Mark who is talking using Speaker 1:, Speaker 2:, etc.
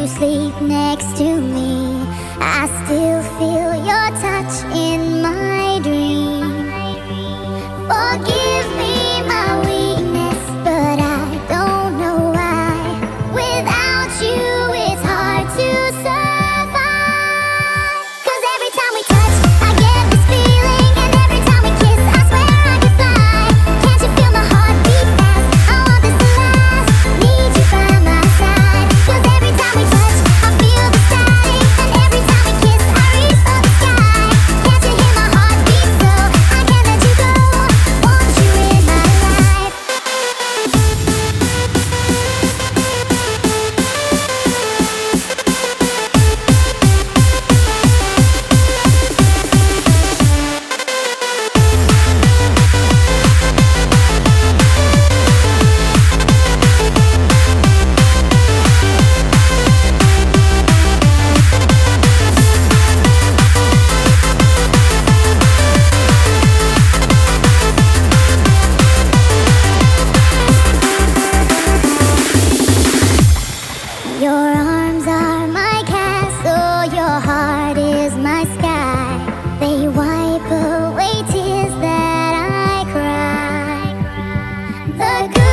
Speaker 1: you sleep next to me, I still feel your touch in my dream. Forgive me my weakness, but I don't know why. Without you, it's hard to survive. 'Cause every time we touch, I get this feeling, and every time we kiss, I swear I could fly. Can't you feel my heart beat fast? I want this to last. Need you by my side. 'Cause every time we touch, I feel the static, and every time we kiss, I reach for the sky. Can't you hear my heart beat so? I can't let you go. Want you in my life. Your arms are my castle, your heart is my sky. They wipe away tears that I cry. The good